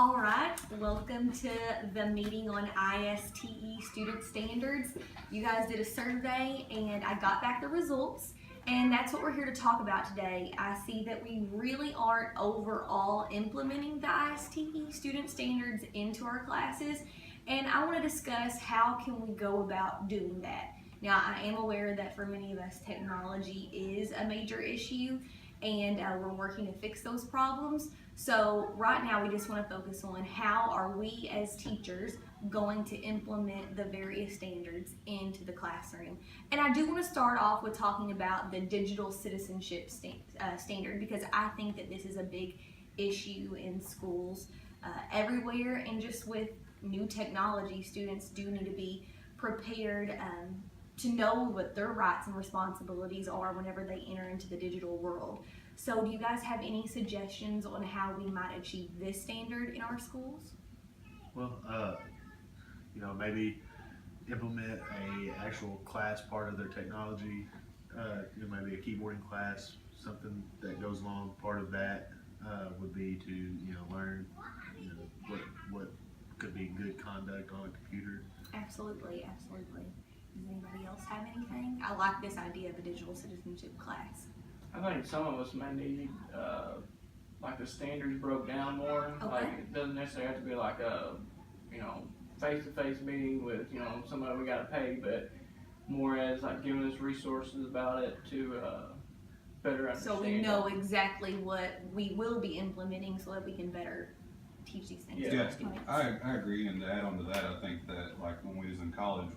All right, welcome to the meeting on ISTE student standards. You guys did a survey and I got back the results, and that's what we're here to talk about today. I see that we really aren't overall implementing the ISTE student standards into our classes, and I want to discuss how can we go about doing that. Now, I am aware that for many of us, technology is a major issue, and we're working to fix those problems. So right now we just want to focus on how are we as teachers going to implement the various standards into the classroom. And I do want to start off with talking about the digital citizenship standard, because I think that this is a big issue in schools everywhere, and just with new technology, students do need to be prepared to know what their rights and responsibilities are whenever they enter into the digital world. So do you guys have any suggestions on how we might achieve this standard in our schools? Well, maybe implement a actual class part of their technology, maybe a keyboarding class, something that goes along. Part of that would be to, learn, what could be good conduct on a computer. Absolutely, absolutely. Does anybody else have anything? I like this idea of a digital citizenship class. I think some of us may need like the standards broke down more. Okay. Like it doesn't necessarily have to be like a face-to-face meeting with somebody we got to pay, but more as like giving us resources about it to better understand. So we know exactly what we will be implementing so that we can better teach these things to our students. I agree, and to add on to that, I think that like when we was in college,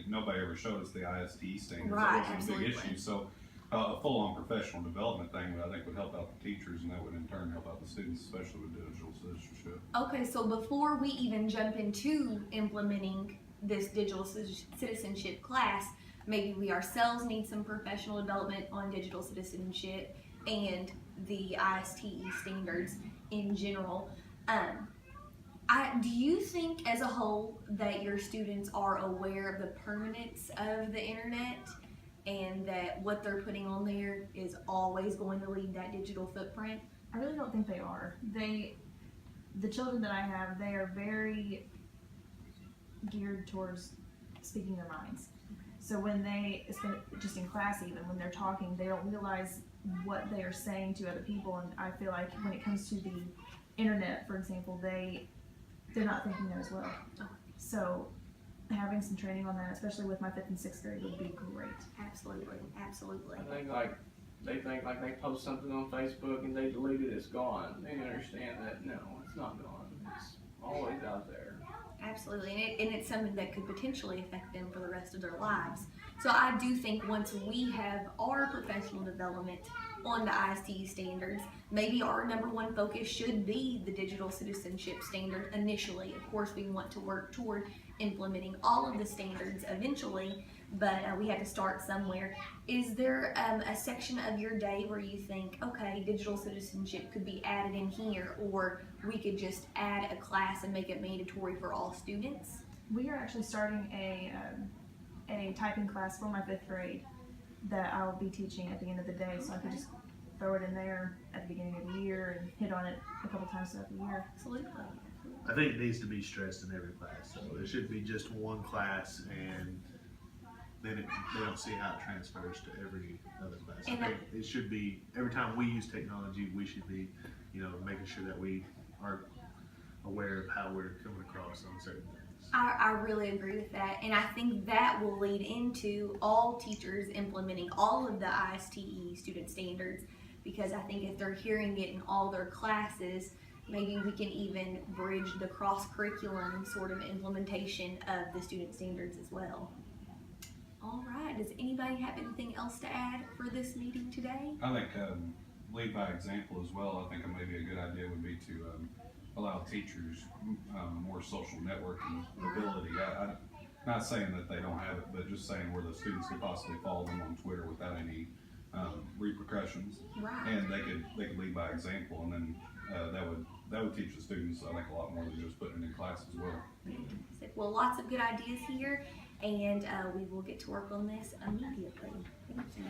nobody ever showed us the ISTE standards. Right, That wasn't a big absolutely. issue. So a full-on professional development thing, I think, would help out the teachers, and that would in turn help out the students, especially with digital citizenship. Okay, so before we even jump into implementing this digital citizenship class, maybe we ourselves need some professional development on digital citizenship and the ISTE standards in general. Do you think as a whole that your students are aware of the permanence of the internet and that what they're putting on there is always going to leave that digital footprint? I really don't think they are. The children that I have, they are very geared towards speaking their minds. So when just in class even, when they're talking, they don't realize what they are saying to other people, and I feel like when it comes to the internet, for example, they're not thinking that as well. So having some training on that, especially with my 5th and 6th grade, would be great. Absolutely, absolutely. I think they think they post something on Facebook and they delete it, it's gone. They understand that no, it's not gone. It's always out there. Absolutely, and it's something that could potentially affect them for the rest of their lives. So I do think once we have our professional development on the ISTE standards, maybe our number one focus should be the digital citizenship standard initially. Of course, we want to work toward implementing all of the standards eventually, but we have to start somewhere. Is there a section of your day where you think, okay, digital citizenship could be added in here, or we could just add a class and make it mandatory for all students? We are actually starting a typing class for my 5th grade that I'll be teaching at the end of the day, so I could just throw it in there at the beginning of the year and hit on it a couple times throughout the year. Absolutely. I think it needs to be stressed in every class. So it should be just one class, and then they don't see how it transfers to every other class. And I think it should be, every time we use technology, we should be, making sure that we are aware of how we're coming across on certain things. I really agree with that, and I think that will lead into all teachers implementing all of the ISTE student standards, because I think if they're hearing it in all their classes, maybe we can even bridge the cross-curriculum sort of implementation of the student standards as well. All right, does anybody have anything else to add for this meeting today? I think lead by example as well. I think maybe a good idea would be to allow teachers more social networking ability. I'm not saying that they don't have it, but just saying where the students could possibly follow them on Twitter without any repercussions. Right. And they could lead by example, and then that would teach the students, I think, a lot more than just putting it in class as well. Well, lots of good ideas here, and we will get to work on this immediately. Thank you.